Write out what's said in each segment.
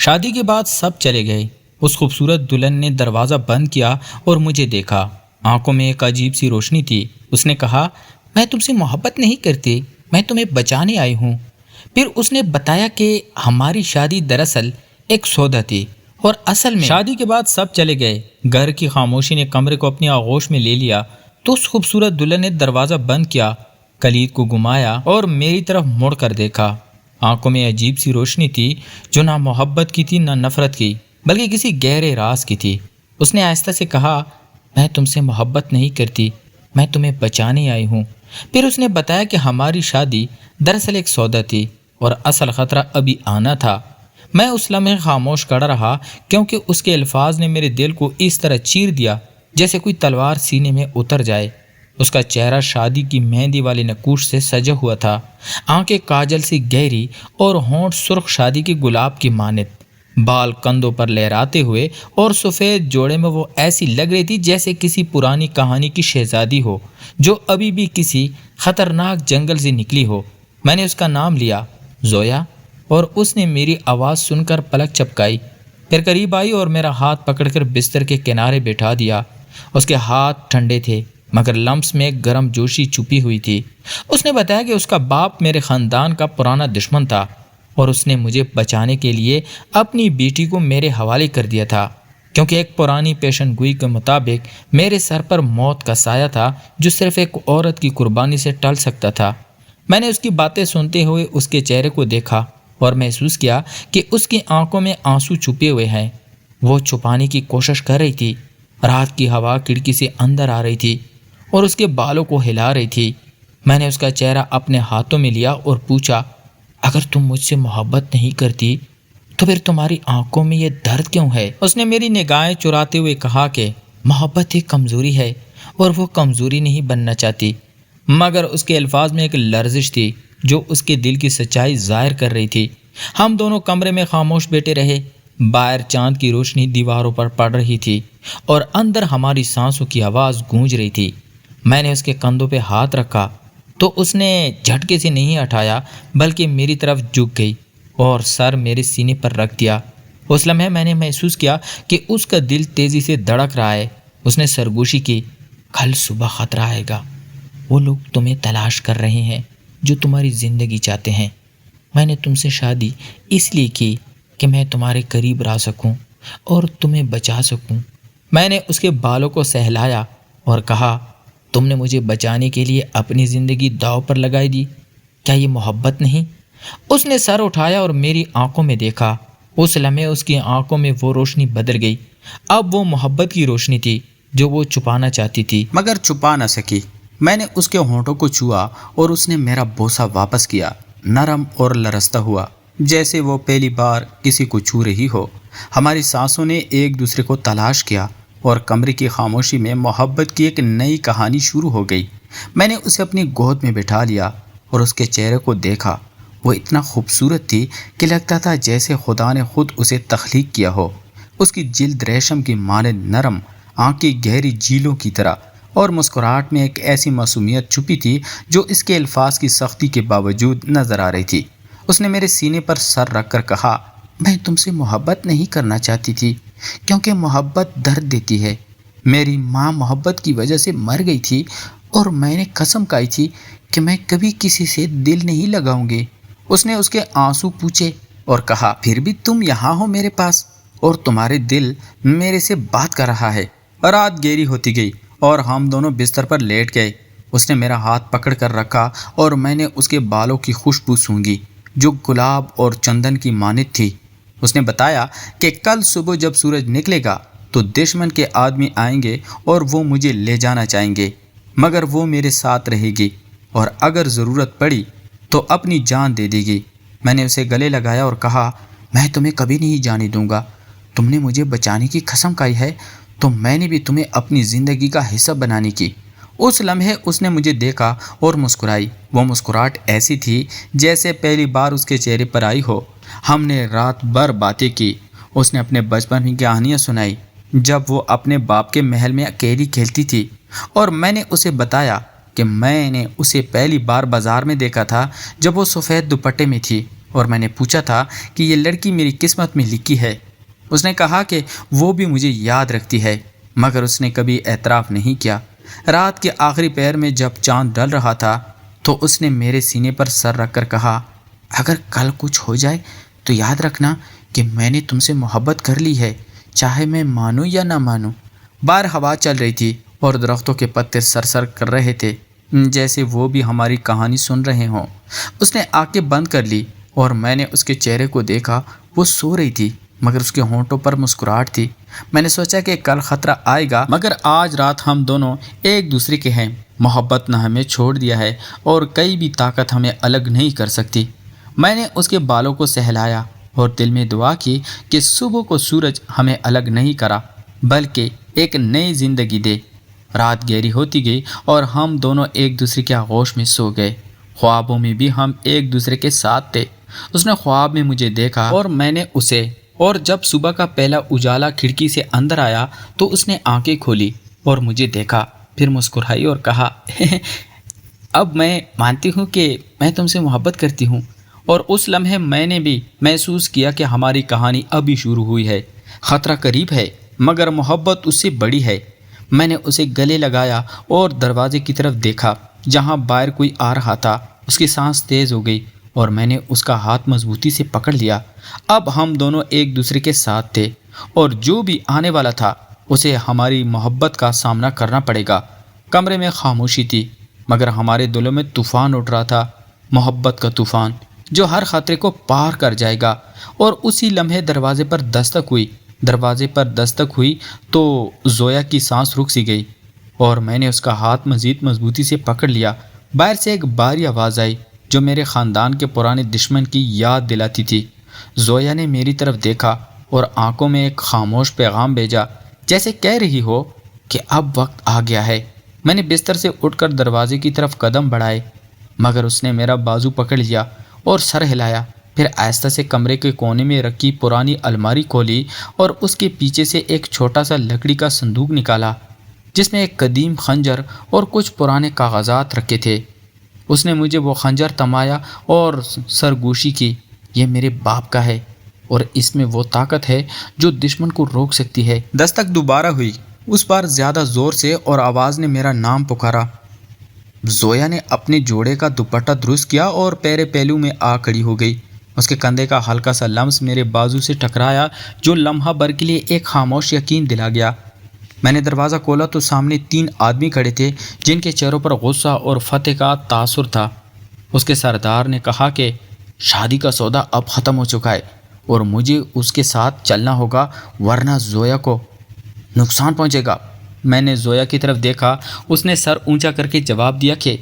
شادی کے بعد سب چلے گئے۔ اس خوبصورت دلہن نے دروازہ بند کیا اور مجھے دیکھا۔ آنکھوں میں ایک عجیب سی روشنی تھی۔ اس نے کہا، میں تم سے محبت نہیں کرتی، میں تمہیں بچانے آئی ہوں۔ پھر اس نے بتایا کہ ہماری شادی دراصل ایک سودا تھی اور اصل میں شادی کے بعد سب چلے گئے۔ گھر کی خاموشی نے کمرے کو اپنی آغوش میں لے لیا تو اس خوبصورت دلہن نے دروازہ بند کیا، کلید کو گھمایا اور میری طرف مڑ کر دیکھا۔ آنکھوں میں عجیب سی روشنی تھی جو نہ محبت کی تھی نہ نفرت کی، بلکہ کسی گہرے راز کی تھی۔ اس نے آہستہ سے کہا، میں تم سے محبت نہیں کرتی، میں تمہیں بچانے آئی ہوں۔ پھر اس نے بتایا کہ ہماری شادی دراصل ایک سودا تھی اور اصل خطرہ ابھی آنا تھا۔ میں اس لمحے خاموش کھڑا رہا کیونکہ اس کے الفاظ نے میرے دل کو اس طرح چیر دیا جیسے کوئی تلوار سینے میں اتر جائے۔ اس کا چہرہ شادی کی مہندی والے نقوش سے سجا ہوا تھا، آنکھیں کاجل سی گہری اور ہونٹ سرخ شادی کے گلاب کی مانند، بال کندھوں پر لہراتے ہوئے اور سفید جوڑے میں وہ ایسی لگ رہی تھی جیسے کسی پرانی کہانی کی شہزادی ہو جو ابھی بھی کسی خطرناک جنگل سے نکلی ہو۔ میں نے اس کا نام لیا، زویا، اور اس نے میری آواز سن کر پلک چپکائی، پھر قریب آئی اور میرا ہاتھ پکڑ کر بستر کے کنارے بٹھا دیا۔ اس کے ہاتھ ٹھنڈے تھے مگر لمس میں گرم جوشی چھپی ہوئی تھی۔ اس نے بتایا کہ اس کا باپ میرے خاندان کا پرانا دشمن تھا اور اس نے مجھے بچانے کے لیے اپنی بیٹی کو میرے حوالے کر دیا تھا، کیونکہ ایک پرانی پیشن گوئی کے مطابق میرے سر پر موت کا سایہ تھا جو صرف ایک عورت کی قربانی سے ٹل سکتا تھا۔ میں نے اس کی باتیں سنتے ہوئے اس کے چہرے کو دیکھا اور محسوس کیا کہ اس کی آنکھوں میں آنسو چھپے ہوئے ہیں۔ وہ چھپانے کی کوشش کر رہی تھی۔ رات کی ہوا کھڑکی سے اندر آ رہی تھی اور اس کے بالوں کو ہلا رہی تھی۔ میں نے اس کا چہرہ اپنے ہاتھوں میں لیا اور پوچھا، اگر تم مجھ سے محبت نہیں کرتی تو پھر تمہاری آنکھوں میں یہ درد کیوں ہے؟ اس نے میری نگاہیں چراتے ہوئے کہا کہ محبت ایک کمزوری ہے اور وہ کمزوری نہیں بننا چاہتی، مگر اس کے الفاظ میں ایک لرزش تھی جو اس کے دل کی سچائی ظاہر کر رہی تھی۔ ہم دونوں کمرے میں خاموش بیٹھے رہے۔ باہر چاند کی روشنی دیواروں پر پڑ رہی تھی اور اندر ہماری سانسوں کی آواز گونج رہی تھی۔ میں نے اس کے کندھوں پہ ہاتھ رکھا تو اس نے جھٹکے سے نہیں اٹھایا بلکہ میری طرف جھک گئی اور سر میرے سینے پر رکھ دیا۔ اس لمحے میں نے محسوس کیا کہ اس کا دل تیزی سے دھڑک رہا ہے۔ اس نے سرگوشی کی، کل صبح خطرہ آئے گا، وہ لوگ تمہیں تلاش کر رہے ہیں جو تمہاری زندگی چاہتے ہیں۔ میں نے تم سے شادی اس لیے کی کہ میں تمہارے قریب رہ سکوں اور تمہیں بچا سکوں۔ میں نے اس کے بالوں کو سہلایا اور کہا، تم نے مجھے بچانے کے لیے اپنی زندگی داؤ پر لگائی دی، کیا یہ محبت نہیں؟ اس نے سر اٹھایا اور میری آنکھوں میں دیکھا۔ اس لمحے اس کی آنکھوں میں وہ روشنی بدل گئی۔ اب وہ محبت کی روشنی تھی جو وہ چھپانا چاہتی تھی مگر چھپا نہ سکی۔ میں نے اس کے ہونٹوں کو چھوا اور اس نے میرا بوسہ واپس کیا، نرم اور لرزتا ہوا جیسے وہ پہلی بار کسی کو چھو رہی ہو۔ ہماری سانسوں نے ایک دوسرے کو تلاش کیا اور کمرے کی خاموشی میں محبت کی ایک نئی کہانی شروع ہو گئی۔ میں نے اسے اپنی گود میں بٹھا لیا اور اس کے چہرے کو دیکھا۔ وہ اتنا خوبصورت تھی کہ لگتا تھا جیسے خدا نے خود اسے تخلیق کیا ہو۔ اس کی جلد ریشم کی مانند نرم، آنکھیں گہری جھیلوں کی طرح، اور مسکراہٹ میں ایک ایسی معصومیت چھپی تھی جو اس کے الفاظ کی سختی کے باوجود نظر آ رہی تھی۔ اس نے میرے سینے پر سر رکھ کر کہا، میں تم سے محبت نہیں کرنا چاہتی تھی کیونکہ محبت درد دیتی ہے۔ میری ماں محبت کی وجہ سے مر گئی تھی اور میں نے قسم کھائی تھی کہ میں کبھی کسی سے دل نہیں لگاؤں گی۔ اس نے اس کے آنسو پوچھے اور کہا، پھر بھی تم یہاں ہو میرے پاس اور تمہارے دل میرے سے بات کر رہا ہے۔ رات گہری ہوتی گئی اور ہم دونوں بستر پر لیٹ گئے۔ اس نے میرا ہاتھ پکڑ کر رکھا اور میں نے اس کے بالوں کی خوشبو سونگھی جو گلاب اور چندن کی مانند تھی۔ اس نے بتایا کہ کل صبح جب سورج نکلے گا تو دشمن کے آدمی آئیں گے اور وہ مجھے لے جانا چاہیں گے، مگر وہ میرے ساتھ رہے گی اور اگر ضرورت پڑی تو اپنی جان دے دے گی۔ میں نے اسے گلے لگایا اور کہا، میں تمہیں کبھی نہیں جانے دوں گا۔ تم نے مجھے بچانے کی قسم کھائی ہے تو میں نے بھی تمہیں اپنی زندگی کا حصہ بنانے کی۔ اس لمحے اس نے مجھے دیکھا اور مسکرائی۔ وہ مسکراہٹ ایسی تھی جیسے پہلی بار اس کے چہرے پر آئی ہو۔ ہم نے رات بھر باتیں کی۔ اس نے اپنے بچپن کی کہانیاں سنائی جب وہ اپنے باپ کے محل میں اکیلی کھیلتی تھی، اور میں نے اسے بتایا کہ میں نے اسے پہلی بار بازار میں دیکھا تھا جب وہ سفید دوپٹے میں تھی اور میں نے پوچھا تھا کہ یہ لڑکی میری قسمت میں لکھی ہے۔ اس نے کہا کہ وہ بھی مجھے یاد رکھتی ہے، مگر اس نے کبھی اعتراف نہیں کیا۔ رات کے آخری پہر میں جب چاند ڈل رہا تھا تو اس نے میرے سینے پر سر رکھ کر کہا، اگر کل کچھ ہو جائے تو یاد رکھنا کہ میں نے تم سے محبت کر لی ہے، چاہے میں مانوں یا نہ مانوں۔ باہر ہوا چل رہی تھی اور درختوں کے پتے سرسر کر رہے تھے، جیسے وہ بھی ہماری کہانی سن رہے ہوں۔ اس نے آنکھیں بند کر لی اور میں نے اس کے چہرے کو دیکھا۔ وہ سو رہی تھی مگر اس کے ہونٹوں پر مسکراہٹ تھی۔ میں نے سوچا کہ کل خطرہ آئے گا، مگر آج رات ہم دونوں ایک دوسرے کے ہیں۔ محبت نے ہمیں چھوڑ دیا ہے اور کئی بھی طاقت ہمیں الگ نہیں کر سکتی۔ میں نے اس کے بالوں کو سہلایا اور دل میں دعا کی کہ صبح کو سورج ہمیں الگ نہیں کرا بلکہ ایک نئی زندگی دے۔ رات گہری ہوتی گئی اور ہم دونوں ایک دوسرے کے آغوش میں سو گئے۔ خوابوں میں بھی ہم ایک دوسرے کے ساتھ تھے۔ اس نے خواب میں مجھے دیکھا اور میں نے اسے، اور جب صبح کا پہلا اجالا کھڑکی سے اندر آیا تو اس نے آنکھیں کھولی اور مجھے دیکھا، پھر مسکرائی اور کہا اب میں مانتی ہوں کہ میں تم سے محبت کرتی ہوں۔ اور اس لمحے میں نے بھی محسوس کیا کہ ہماری کہانی ابھی شروع ہوئی ہے۔ خطرہ قریب ہے مگر محبت اس سے بڑی ہے۔ میں نے اسے گلے لگایا اور دروازے کی طرف دیکھا جہاں باہر کوئی آ رہا تھا۔ اس کی سانس تیز ہو گئی اور میں نے اس کا ہاتھ مضبوطی سے پکڑ لیا۔ اب ہم دونوں ایک دوسرے کے ساتھ تھے اور جو بھی آنے والا تھا اسے ہماری محبت کا سامنا کرنا پڑے گا۔ کمرے میں خاموشی تھی مگر ہمارے دلوں میں طوفان اٹھ رہا تھا، محبت کا طوفان جو ہر خطرے کو پار کر جائے گا۔ اور اسی لمحے دروازے پر دستک ہوئی تو زویا کی سانس رک سی گئی اور میں نے اس کا ہاتھ مزید مضبوطی سے پکڑ لیا۔ باہر سے ایک بھاری آواز آئی جو میرے خاندان کے پرانے دشمن کی یاد دلاتی تھی۔ زویا نے میری طرف دیکھا اور آنکھوں میں ایک خاموش پیغام بھیجا، جیسے کہہ رہی ہو کہ اب وقت آ گیا ہے۔ میں نے بستر سے اٹھ کر دروازے کی طرف قدم بڑھائے مگر اس نے میرا بازو پکڑ لیا اور سر ہلایا، پھر آہستہ سے کمرے کے کونے میں رکھی پرانی الماری کھولی اور اس کے پیچھے سے ایک چھوٹا سا لکڑی کا صندوق نکالا جس میں ایک قدیم خنجر اور کچھ پرانے کاغذات رکھے تھے۔ اس نے مجھے وہ خنجر تمایا اور سرگوشی کی، یہ میرے باپ کا ہے اور اس میں وہ طاقت ہے جو دشمن کو روک سکتی ہے۔ دستک دوبارہ ہوئی، اس بار زیادہ زور سے، اور آواز نے میرا نام پکارا۔ زویا نے اپنے جوڑے کا دوپٹہ درست کیا اور پیرے پہلو میں آ کھڑی ہو گئی۔ اس کے کندھے کا ہلکا سا لمس میرے بازو سے ٹکرایا جو لمحہ بھر کے لیے ایک خاموش یقین دلا گیا۔ میں نے دروازہ کھولا تو سامنے 3 آدمی کھڑے تھے جن کے چہروں پر غصہ اور فتح کا تاثر تھا۔ اس کے سردار نے کہا کہ شادی کا سودا اب ختم ہو چکا ہے اور مجھے اس کے ساتھ چلنا ہوگا ورنہ زویا کو نقصان پہنچے گا۔ میں نے زویا کی طرف دیکھا، اس نے سر اونچا کر کے جواب دیا کہ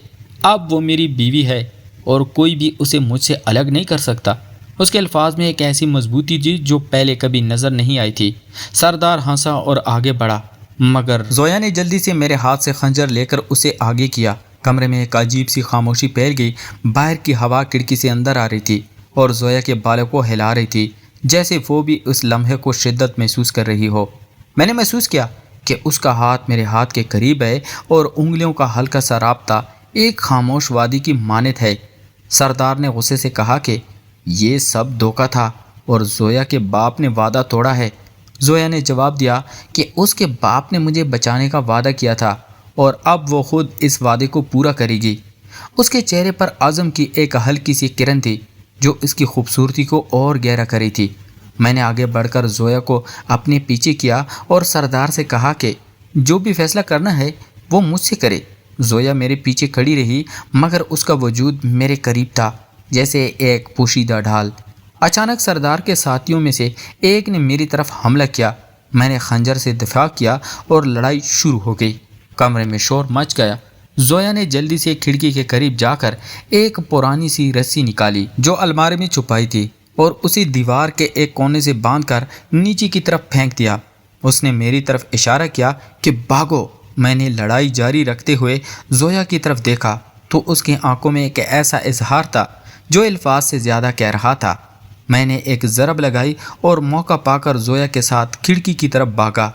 اب وہ میری بیوی ہے اور کوئی بھی اسے مجھ سے الگ نہیں کر سکتا۔ اس کے الفاظ میں ایک ایسی مضبوطی تھی جو پہلے کبھی نظر نہیں آئی تھی۔ سردار ہنسا اور آگے بڑھا مگر زویا نے جلدی سے میرے ہاتھ سے خنجر لے کر اسے آگے کیا۔ کمرے میں ایک عجیب سی خاموشی پھیل گئی۔ باہر کی ہوا کھڑکی سے اندر آ رہی تھی اور زویا کے بالوں کو ہلا رہی تھی جیسے وہ بھی اس لمحے کو شدت محسوس کر رہی ہو۔ میں نے محسوس کیا کہ اس کا ہاتھ میرے ہاتھ کے قریب ہے اور انگلیوں کا ہلکا سا رابطہ ایک خاموش وادی کی مانند ہے۔ سردار نے غصے سے کہا کہ یہ سب دھوکہ تھا اور زویا کے باپ نے وعدہ توڑا ہے۔ زویا نے جواب دیا کہ اس کے باپ نے مجھے بچانے کا وعدہ کیا تھا اور اب وہ خود اس وعدے کو پورا کرے گی۔ اس کے چہرے پر عزم کی ایک ہلکی سی کرن تھی جو اس کی خوبصورتی کو اور گہرا کری تھی۔ میں نے آگے بڑھ کر زویا کو اپنے پیچھے کیا اور سردار سے کہا کہ جو بھی فیصلہ کرنا ہے وہ مجھ سے کرے۔ زویا میرے پیچھے کھڑی رہی مگر اس کا وجود میرے قریب تھا جیسے ایک پوشیدہ ڈھال۔ اچانک سردار کے ساتھیوں میں سے ایک نے میری طرف حملہ کیا۔ میں نے خنجر سے دفاع کیا اور لڑائی شروع ہو گئی۔ کمرے میں شور مچ گیا۔ زویا نے جلدی سے کھڑکی کے قریب جا کر ایک پرانی سی رسی نکالی جو الماری میں چھپائی تھی اور اسے دیوار کے ایک کونے سے باندھ کر نیچے کی طرف پھینک دیا۔ اس نے میری طرف اشارہ کیا کہ بھاگو۔ میں نے لڑائی جاری رکھتے ہوئے زویا کی طرف دیکھا تو اس کی آنکھوں میں ایک ایسا اظہار تھا جو الفاظ سے زیادہ کہہ رہا تھا۔ میں نے ایک ضرب لگائی اور موقع پا کر زویا کے ساتھ کھڑکی کی طرف بھاگا۔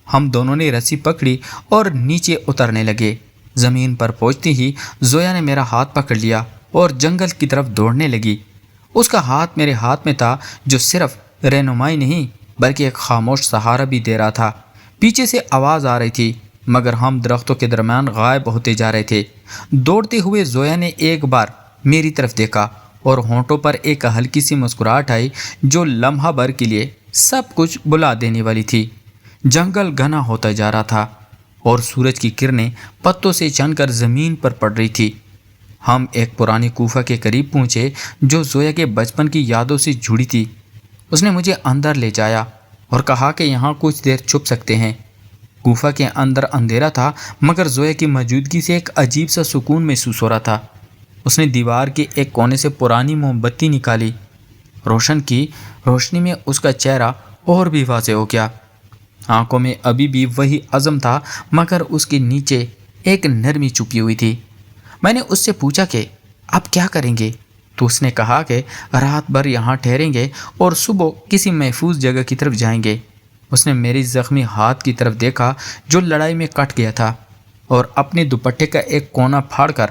ہم دونوں نے رسی پکڑی اور نیچے اترنے لگے۔ زمین پر پہنچتے ہی زویا نے میرا ہاتھ پکڑ لیا اور جنگل کی طرف دوڑنے لگی۔ اس کا ہاتھ میرے ہاتھ میں تھا، جو صرف رہنمائی نہیں بلکہ ایک خاموش سہارا بھی دے رہا تھا۔ پیچھے سے آواز آ رہی تھی مگر ہم درختوں کے درمیان غائب ہوتے جا رہے تھے۔ دوڑتے ہوئے زویا نے ایک بار میری طرف دیکھا اور ہونٹوں پر ایک ہلکی سی مسکراہٹ آئی جو لمحہ بھر کے لیے سب کچھ بلا دینے والی تھی۔ جنگل گھنا ہوتا جا رہا تھا اور سورج کی کرنیں پتوں سے چھن کر زمین پر پڑ رہی تھی۔ ہم ایک پرانی کوفہ کے قریب پہنچے جو زویا کے بچپن کی یادوں سے جڑی تھی۔ اس نے مجھے اندر لے جایا اور کہا کہ یہاں کچھ دیر چھپ سکتے ہیں۔ کوفہ کے اندر اندھیرا تھا مگر زویا کی موجودگی سے ایک عجیب سا سکون محسوس ہو رہا تھا۔ اس نے دیوار کے ایک کونے سے پرانی موم بتی نکالی۔ روشن کی روشنی میں اس کا چہرہ اور بھی واضح ہو گیا۔ آنکھوں میں ابھی بھی وہی عزم تھا مگر اس کے نیچے ایک نرمی چھپی ہوئی تھی۔ میں نے اس سے پوچھا کہ اب کیا کریں گے؟ تو اس نے کہا کہ رات بھر یہاں ٹھہریں گے اور صبح کسی محفوظ جگہ کی طرف جائیں گے۔ اس نے میری زخمی ہاتھ کی طرف دیکھا جو لڑائی میں کٹ گیا تھا اور اپنے دوپٹے کا ایک کونا پھاڑ کر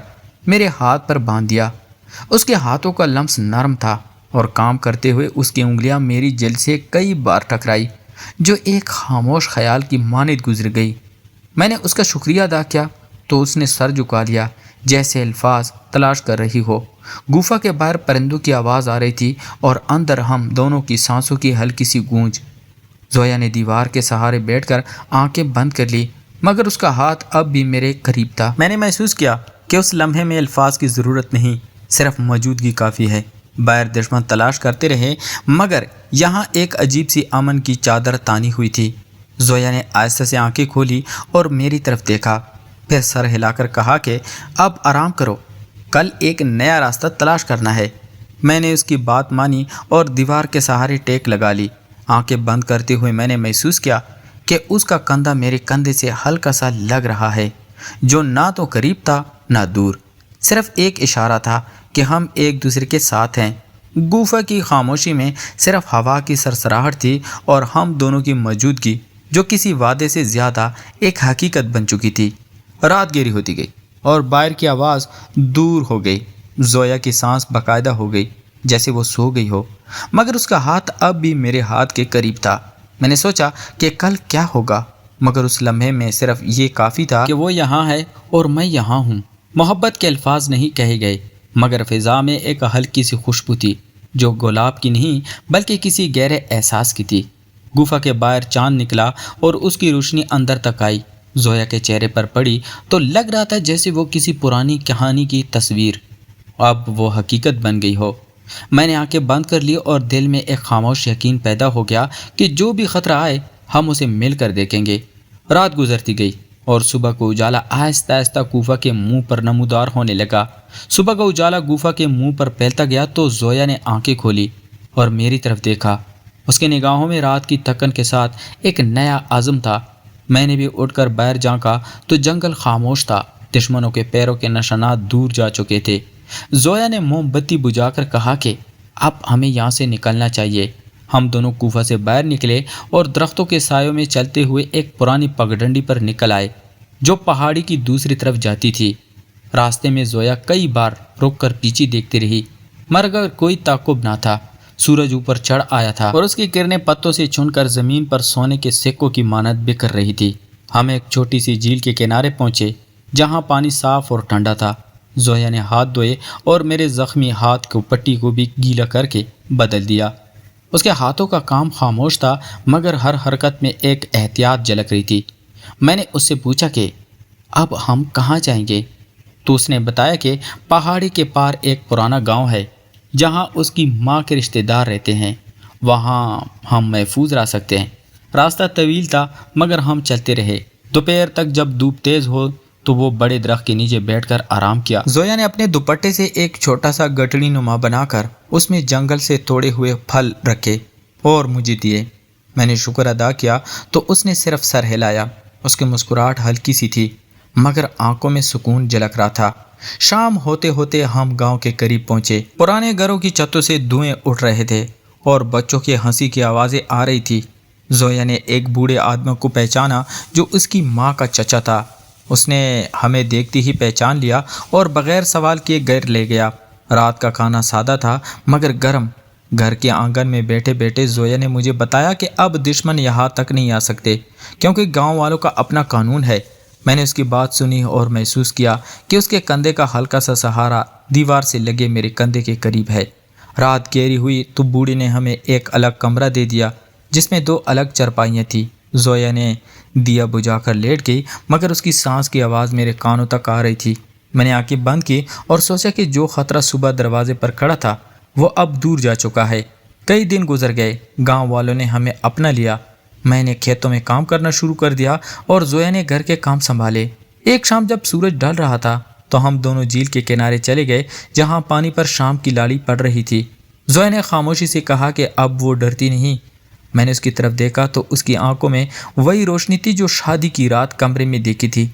میرے ہاتھ پر باندھ دیا۔ اس کے ہاتھوں کا لمس نرم تھا اور کام کرتے ہوئے اس کی انگلیاں میری جلد سے کئی بار ٹکرائی جو ایک خاموش خیال کی مانند گزر گئی۔ میں نے اس کا شکریہ ادا کیا تو اس نے سر جھکا لیا جیسے الفاظ تلاش کر رہی ہو۔ گفا کے باہر پرندوں کی آواز آ رہی تھی اور اندر ہم دونوں کی سانسوں کی ہلکی سی گونج۔ زویا نے دیوار کے سہارے بیٹھ کر آنکھیں بند کر لی مگر اس کا ہاتھ اب بھی میرے قریب تھا۔ میں نے محسوس کیا کہ اس لمحے میں الفاظ کی ضرورت نہیں، صرف موجودگی کافی ہے۔ باہر دشمن تلاش کرتے رہے مگر یہاں ایک عجیب سی امن کی چادر تانی ہوئی تھی۔ زویا نے آہستہ سے آنکھیں کھولی اور میری طرف دیکھا، پھر سر ہلا کر کہا کہ اب آرام کرو، کل ایک نیا راستہ تلاش کرنا ہے۔ میں نے اس کی بات مانی اور دیوار کے سہارے ٹیک لگا لی۔ آنکھیں بند کرتے ہوئے میں نے محسوس کیا کہ اس کا کندھا میرے کندھے سے ہلکا سا لگ رہا ہے، جو نہ تو قریب تھا نہ دور، صرف ایک اشارہ تھا کہ ہم ایک دوسرے کے ساتھ ہیں۔ گوفہ کی خاموشی میں صرف ہوا کی سرسراہٹ تھی اور ہم دونوں کی موجودگی جو کسی وعدے سے زیادہ ایک حقیقت بن چکی تھی۔ رات گہری ہوتی گئی اور باہر کی آواز دور ہو گئی۔ زویا کی سانس باقاعدہ ہو گئی جیسے وہ سو گئی ہو مگر اس کا ہاتھ اب بھی میرے ہاتھ کے قریب تھا۔ میں نے سوچا کہ کل کیا ہوگا مگر اس لمحے میں صرف یہ کافی تھا کہ وہ یہاں ہے اور میں یہاں ہوں۔ محبت کے الفاظ نہیں کہے گئے مگر فضا میں ایک ہلکی سی خوشبو تھی جو گلاب کی نہیں بلکہ کسی گہرے احساس کی تھی۔ گفا کے باہر چاند نکلا اور اس کی روشنی اندر تک آئی۔ زویا کے چہرے پر پڑی تو لگ رہا تھا جیسے وہ کسی پرانی کہانی کی تصویر اب وہ حقیقت بن گئی ہو۔ میں نے آنکھیں بند کر لی اور دل میں ایک خاموش یقین پیدا ہو گیا کہ جو بھی خطرہ آئے ہم اسے مل کر دیکھیں گے۔ رات گزرتی گئی اور صبح کا اجالا آہستہ آہستہ گفا کے منہ پر نمودار ہونے لگا۔ صبح کا اجالا گفا کے منہ پر پھیلتا گیا تو زویا نے آنکھیں کھولی اور میری طرف دیکھا۔ اس کے نگاہوں میں رات کی تکن کے ساتھ ایک نیا عزم تھا۔ میں نے بھی اٹھ کر باہر جھانکا تو جنگل خاموش تھا، دشمنوں کے پیروں کے نشانات دور جا چکے تھے۔ زویا نے موم بتی بجھا کر کہا کہ اب ہمیں یہاں سے نکلنا چاہیے۔ ہم دونوں کوفہ سے باہر نکلے اور درختوں کے سایوں میں چلتے ہوئے ایک پرانی پگڈنڈی پر نکل آئے جو پہاڑی کی دوسری طرف جاتی تھی۔ راستے میں زویا کئی بار رک کر پیچھے دیکھتی رہی مگر کوئی تعاقب نہ تھا۔ سورج اوپر چڑھ آیا تھا اور اس کی کرنیں پتوں سے چن کر زمین پر سونے کے سکوں کی مانند بکھر رہی تھی۔ ہم ایک چھوٹی سی جھیل کے کنارے پہنچے جہاں پانی صاف اور ٹھنڈا تھا۔ زویا نے ہاتھ دھوئے اور میرے زخمی ہاتھ کو پٹی کو بھی گیلا کر کے بدل دیا۔ اس کے ہاتھوں کا کام خاموش تھا مگر ہر حرکت میں ایک احتیاط جھلک رہی تھی۔ میں نے اس سے پوچھا کہ اب ہم کہاں جائیں گے؟ تو اس نے بتایا کہ پہاڑی کے پار ایک پرانا گاؤں ہے جہاں اس کی ماں کے رشتہ دار رہتے ہیں، وہاں ہم محفوظ رہ سکتے ہیں۔ راستہ طویل تھا مگر ہم چلتے رہے۔ دوپہر تک جب دھوپ تیز ہو تو وہ بڑے درخت کے نیچے بیٹھ کر آرام کیا۔ زویا نے اپنے دوپٹے سے ایک چھوٹا سا گٹڑی نما بنا کر اس میں جنگل سے توڑے ہوئے پھل رکھے اور مجھے دیے۔ میں نے شکر ادا کیا تو اس نے صرف سر ہلایا۔ اس کی مسکراہٹ ہلکی سی تھی مگر آنکھوں میں سکون جھلک رہا تھا۔ شام ہوتے ہوتے ہم گاؤں کے قریب پہنچے۔ پرانے گھروں کی چھتوں سے دھوئیں اٹھ رہے تھے اور بچوں کی ہنسی کی آوازیں آ رہی تھی۔ زویا نے ایک بوڑھے آدمی کو پہچانا جو اس کی ماں کا چچا تھا۔ اس نے ہمیں دیکھتے ہی پہچان لیا اور بغیر سوال کیے گھر لے گیا۔ رات کا کھانا سادہ تھا مگر گرم۔ گھر کے آنگن میں بیٹھے بیٹھے زویا نے مجھے بتایا کہ اب دشمن یہاں تک نہیں آ سکتے کیونکہ گاؤں والوں کا اپنا قانون ہے۔ میں نے اس کی بات سنی اور محسوس کیا کہ اس کے کندھے کا ہلکا سا سہارا دیوار سے لگے میرے کندھے کے قریب ہے۔ رات گہری ہوئی تو بوڑھی نے ہمیں ایک الگ کمرہ دے دیا جس میں 2 الگ چرپائیاں تھیں۔ زویا نے دیا بجھا کر لیٹ گئی مگر اس کی سانس کی آواز میرے کانوں تک آ رہی تھی۔ میں نے آنکھیں بند کی اور سوچا کہ جو خطرہ صبح دروازے پر کھڑا تھا وہ اب دور جا چکا ہے۔ کئی دن گزر گئے، گاؤں والوں نے ہمیں اپنا لیا۔ میں نے کھیتوں میں کام کرنا شروع کر دیا اور زویا نے گھر کے کام سنبھالے۔ ایک شام جب سورج ڈھل رہا تھا تو ہم دونوں جھیل کے کنارے چلے گئے جہاں پانی پر شام کی لالی پڑ رہی تھی۔ زویا نے خاموشی سے کہا کہ اب وہ ڈرتی نہیں۔ میں نے اس کی طرف دیکھا تو اس کی آنکھوں میں وہی روشنی تھی جو شادی کی رات کمرے میں دیکھی تھی،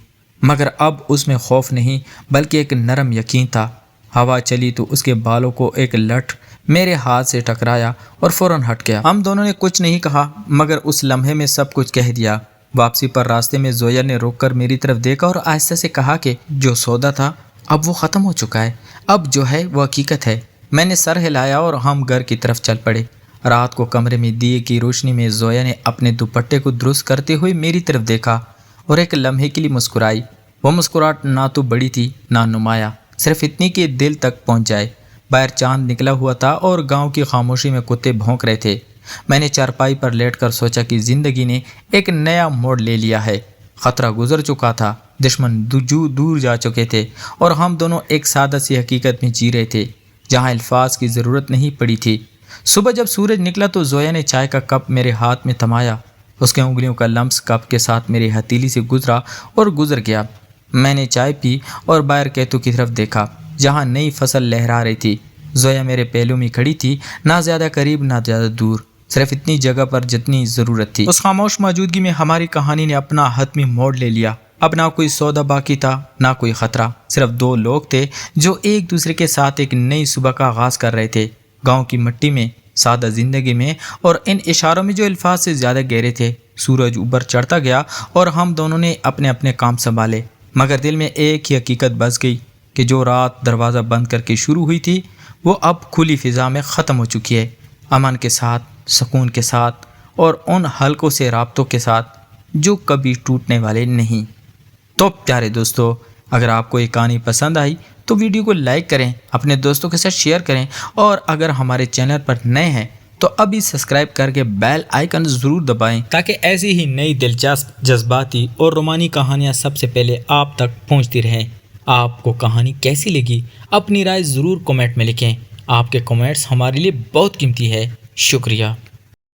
مگر اب اس میں خوف نہیں بلکہ ایک نرم یقین تھا۔ ہوا چلی تو اس کے بالوں کو ایک لٹ میرے ہاتھ سے ٹکرایا اور فوراً ہٹ گیا۔ ہم دونوں نے کچھ نہیں کہا مگر اس لمحے میں سب کچھ کہہ دیا۔ واپسی پر راستے میں زویا نے روک کر میری طرف دیکھا اور آہستہ سے کہا کہ جو سودا تھا اب وہ ختم ہو چکا ہے، اب جو ہے وہ حقیقت ہے۔ میں نے سر ہلایا اور ہم گھر کی طرف چل پڑے۔ رات کو کمرے میں دیے کی روشنی میں زویا نے اپنے دوپٹے کو درست کرتے ہوئے میری طرف دیکھا اور ایک لمحے کے لیے مسکرائی۔ وہ مسکراہٹ نہ تو بڑی تھی نہ نمایاں، صرف اتنی کہ دل تک پہنچ جائے۔ باہر چاند نکلا ہوا تھا اور گاؤں کی خاموشی میں کتے بھونک رہے تھے۔ میں نے چارپائی پر لیٹ کر سوچا کہ زندگی نے ایک نیا موڑ لے لیا ہے۔ خطرہ گزر چکا تھا، دشمن دور جا چکے تھے اور ہم دونوں ایک سادہ سی حقیقت میں جی رہے تھے جہاں الفاظ کی ضرورت نہیں پڑی تھی۔ صبح جب سورج نکلا تو زویا نے چائے کا کپ میرے ہاتھ میں تھمایا۔ اس کے انگلیوں کا لمس کپ کے ساتھ میری ہتھیلی سے گزرا اور گزر گیا۔ میں نے چائے پی اور باہر کھیتوں کی طرف دیکھا جہاں نئی فصل لہرا رہی تھی۔ زویا میرے پہلو میں کھڑی تھی، نہ زیادہ قریب نہ زیادہ دور، صرف اتنی جگہ پر جتنی ضرورت تھی۔ اس خاموش موجودگی میں ہماری کہانی نے اپنا حتمی موڑ لے لیا۔ اب نہ کوئی سودا باقی تھا نہ کوئی خطرہ، صرف 2 لوگ تھے جو ایک دوسرے کے ساتھ ایک نئی صبح کا آغاز کر رہے تھے، گاؤں کی مٹی میں، سادہ زندگی میں اور ان اشاروں میں جو الفاظ سے زیادہ گہرے تھے۔ سورج اوپر چڑھتا گیا اور ہم دونوں نے اپنے اپنے کام سنبھالے، مگر دل میں ایک ہی حقیقت بس گئی کہ جو رات دروازہ بند کر کے شروع ہوئی تھی وہ اب کھلی فضا میں ختم ہو چکی ہے، امن کے ساتھ، سکون کے ساتھ اور ان حلقوں سے رابطوں کے ساتھ جو کبھی ٹوٹنے والے نہیں۔ تو پیارے دوستو، اگر آپ کو یہ کہانی پسند آئی تو ویڈیو کو لائک کریں، اپنے دوستوں کے ساتھ شیئر کریں اور اگر ہمارے چینل پر نئے ہیں تو ابھی سبسکرائب کر کے بیل آئیکن ضرور دبائیں تاکہ ایسی ہی نئی دلچسپ، جذباتی اور رومانی کہانیاں سب سے پہلے آپ تک پہنچتی رہیں۔ آپ کو کہانی کیسی لگی اپنی رائے ضرور کمنٹ میں لکھیں، آپ کے کمنٹس ہمارے لیے بہت قیمتی ہے۔ شکریہ۔